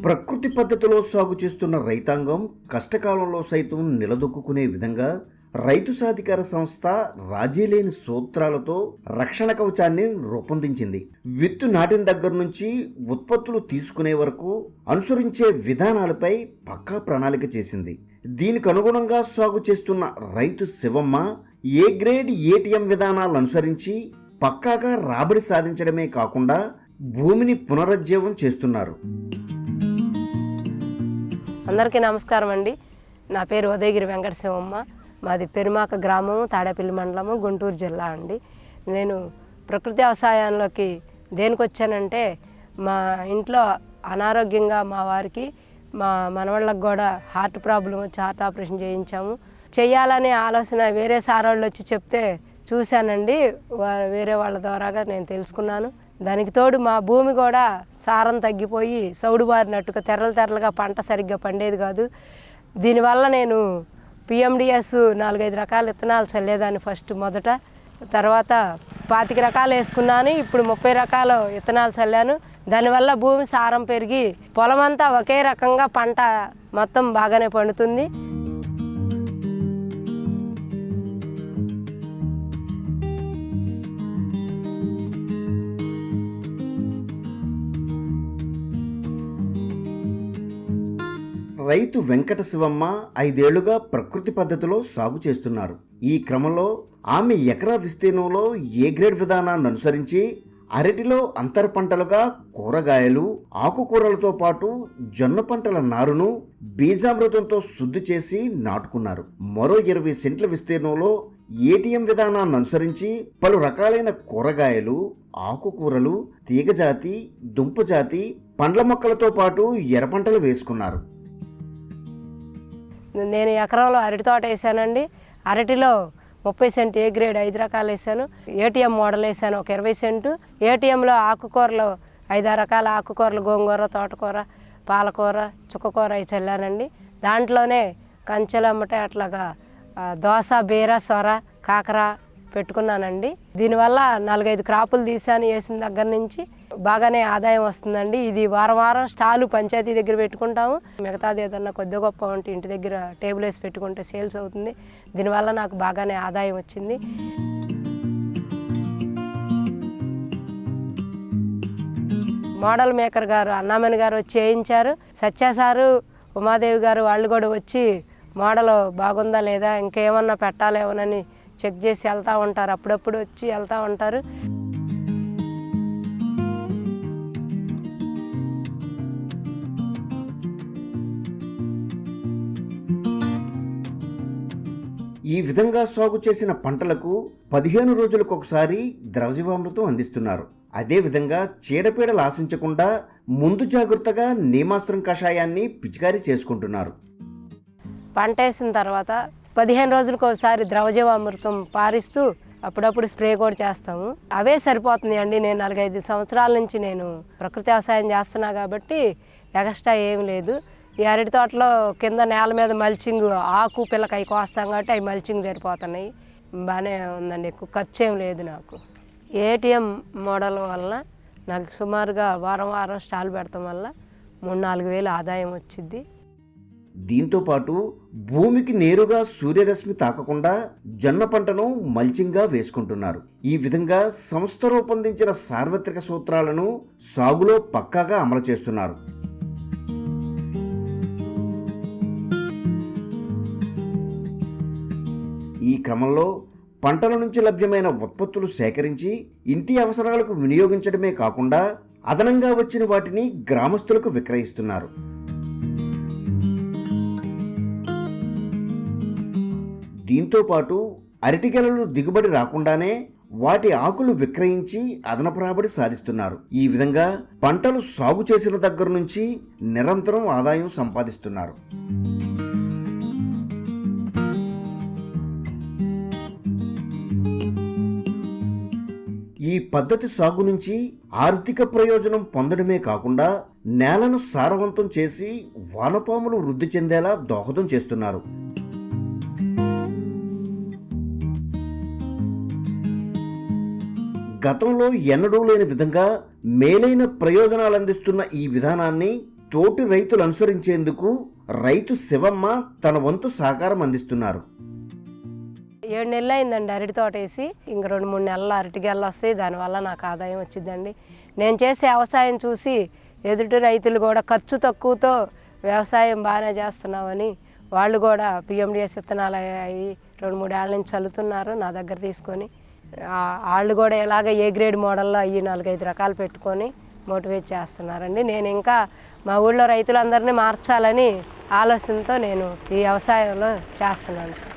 ప్రకృతి పద్ధతిలో సాగు చేస్తున్న రైతాంగం కష్టకాలంలో సైతం నిలదొక్కునే విధంగా రైతు సాధికార సంస్థ రాజీలేని సూత్రాలతో రక్షణ కవచాన్ని రూపొందించింది. విత్తు నాటిన దగ్గర నుంచి ఉత్పత్తులు తీసుకునే వరకు అనుసరించే విధానాలపై పక్కా ప్రణాళిక చేసింది. దీనికి అనుగుణంగా సాగు చేస్తున్న రైతు శివమ్మ ఏ గ్రేడ్ ఏటీఎం విధానాలను అనుసరించి పక్కాగా రాబడి సాధించడమే కాకుండా భూమిని పునరుజ్జీవం చేస్తున్నారు. అందరికీ నమస్కారం అండి. నా పేరు ఉదయగిరి వెంకట శివమ్మ. మాది పెరుమాక గ్రామము, తాడేపల్లి మండలము, గుంటూరు జిల్లా అండి. నేను ప్రకృతి వ్యవసాయంలోకి దేనికి వచ్చానంటే, మా ఇంట్లో అనారోగ్యంగా మా వారికి, మా మనవాళ్ళకి కూడా హార్ట్ ప్రాబ్లం వచ్చి హార్ట్ ఆపరేషన్ చేయించాము. చెయ్యాలనే ఆలోచన వేరే సారోళ్ళు వచ్చి చెప్తే చూశానండి. వేరే వాళ్ళ ద్వారాగా నేను తెలుసుకున్నాను. దానికి తోడు మా భూమి కూడా సారం తగ్గిపోయి సౌడు బారినట్టుగా తెరలుగా పంట సరిగ్గా పండేది కాదు. దీనివల్ల నేను పిఎండిఎస్ 4-5 రకాల విత్తనాలు చల్లేదాన్ని మొదట. తర్వాత 25 రకాలు వేసుకున్నాను. ఇప్పుడు 30 రకాల విత్తనాలు చల్లాను. దానివల్ల భూమి సారం పెరిగి పొలమంతా ఒకే రకంగా పంట మొత్తం బాగానే పండుతుంది. రైతు వెంకట శివమ్మ 5 ఏళ్లుగా ప్రకృతి పద్ధతిలో సాగు చేస్తున్నారు. ఈ క్రమంలో ఆమె ఎకరా విస్తీర్ణంలో ఏ గ్రేడ్ విధానాన్ని అనుసరించి అరటిలో అంతర పంటలుగా కూరగాయలు, ఆకుకూరలతో పాటు జొన్న పంటల నారును బీజామృతంతో శుద్ధి చేసి నాటుకున్నారు. మరో 20 సెంట్ల విస్తీర్ణంలో ఏటీఎం విధానాన్ని అనుసరించి పలు రకాలైన కూరగాయలు, ఆకుకూరలు, తీగజాతి, దుంపజాతి పండ్ల మొక్కలతో పాటు ఎర్ర పంటలు వేసుకున్నారు. నేను ఎకరంలో అరటి తోట వేసానండి. అరటిలో 30 సెంట్ ఏ గ్రేడ్ 5 రకాలు వేసాను. ఏటీఎం మోడల్ వేసాను ఒక 20 సెంటు. ఏటీఎంలో ఆకుకూరలు 5-6 రకాల ఆకుకూరలు, గోంగూర, తోటకూర, పాలకూర, చుక్కకూర అవి చల్లానండి. దాంట్లోనే కంచెలమ్మటే అట్లాగా దోస, బీర, సొర, కాకర పెట్టుకున్నానండి. దీనివల్ల 4-5 క్రాపులు తీసాను. వేసిన దగ్గర నుంచి బాగానే ఆదాయం వస్తుందండి. ఇది వారం స్టాలు పంచాయతీ దగ్గర పెట్టుకుంటాము. మిగతాది ఏదన్నా కొద్ది గొప్ప ఉంటే ఇంటి దగ్గర టేబుల్ వేసి పెట్టుకుంటే సేల్స్ అవుతుంది. దీనివల్ల నాకు బాగానే ఆదాయం వచ్చింది. మోడల్ మేకర్ గారు అన్నామని గారు వచ్చి వేయించారు. సత్య సారు, ఉమాదేవి గారు వాళ్ళు కూడా వచ్చి మోడల్ బాగుందా లేదా, ఇంకేమన్నా పెట్టాలేమోనని చెక్ చేసి వెళ్తూ ఉంటారు. అప్పుడప్పుడు వచ్చి వెళ్తూ ఉంటారు. ఈ విధంగా సాగు చేసిన పంటలకు 15 రోజులకు ఒకసారి ద్రవజీవామృతం అందిస్తున్నారు. అదేవిధంగా చీడపీడలు ఆశించకుండా ముందు జాగ్రత్తగా నీమాస్త్రం కషాయాన్ని పిచికారీ చేసుకుంటున్నారు. పంట వేసిన తర్వాత 15 రోజులకు ఒకసారి ద్రవజీవామృతం పారిస్తూ అప్పుడప్పుడు స్ప్రే కూడా చేస్తాము. అవే సరిపోతుంది అండి. నేను 4-5 సంవత్సరాల నుంచి నేను ప్రకృతి వ్యవసాయం చేస్తున్నా కాబట్టి ఎక్స్ట్రా ఏమి లేదు. ఈ అరటి తోటలో కింద నేల మీద మల్చింగ్, ఆకు పిల్లకి అవి కోస్తాం కాబట్టి అవి మల్చింగ్ సరిపోతున్నాయి. బాగానే ఉందండి. ఎక్కువ ఖర్చు ఏం లేదు నాకు. ఏటీఎం మోడల్ వల్ల నాకు సుమారుగా వారం స్టాల్ పెడతాం వల్ల 3-4 వేలు ఆదాయం వచ్చింది. దీంతోపాటు భూమికి నేరుగా సూర్యరశ్మి తాకకుండా జొన్న పంటను మల్చింగ్గా వేసుకుంటున్నారు. ఈ విధంగా సంస్థ రూపొందించిన సార్వత్రిక సూత్రాలను సాగులో పక్కాగా అమలు చేస్తున్నారు. ఈ క్రమంలో పంటల నుంచి లభ్యమైన ఉత్పత్తులు సేకరించి ఇంటి అవసరాలకు వినియోగించడమే కాకుండా అదనంగా వచ్చిన వాటిని గ్రామస్తులకు విక్రయిస్తున్నారు. దీంతో పాటు అరటి గెలలు దిగుబడి రాకుండానే వాటి ఆకులు విక్రయించి అదనపు రాబడి సాధిస్తున్నారు. ఈ విధంగా పంటలు సాగు చేసిన దగ్గర నుంచి నిరంతరం ఆదాయం సంపాదిస్తున్నారు. ఈ పద్ధతి సాగు నుంచి ఆర్థిక ప్రయోజనం పొందడమే కాకుండా నేలను సారవంతం చేసి వానపాములు వృద్ధి చెందేలా దోహదం చేస్తున్నారు. గతంలో ఎన్నడూ లేని విధంగా మేలైన ప్రయోజనాలు అందిస్తున్న ఈ విధానాన్ని తోటి రైతులు అనుసరించేందుకు రైతు శివమ్మ తన వంతు సహకారం అందిస్తున్నారు. 7 నెలలు అయిందండి అరటి తోట వేసి. ఇంక 2-3 నెలలు అరటి గెలలు వస్తాయి. దానివల్ల నాకు ఆదాయం వచ్చిందండి. నేను చేసే వ్యవసాయం చూసి ఎదుటి రైతులు కూడా ఖర్చు తక్కువతో వ్యవసాయం బాగానే చేస్తున్నామని వాళ్ళు కూడా పిఎండిఎస్ విత్తనాలు అవి 2-3 ఏళ్ళ నుంచి చల్లుతున్నారు నా దగ్గర తీసుకొని. వాళ్ళు కూడా ఇలాగ ఏ గ్రేడ్ మోడల్లో అవి 4-5 రకాలు పెట్టుకొని మోటివేట్ చేస్తున్నారండి. నేను ఇంకా మా ఊళ్ళో రైతులందరినీ మార్చాలని ఆలోచనతో నేను ఈ వ్యవసాయంలో చేస్తున్నాను సార్.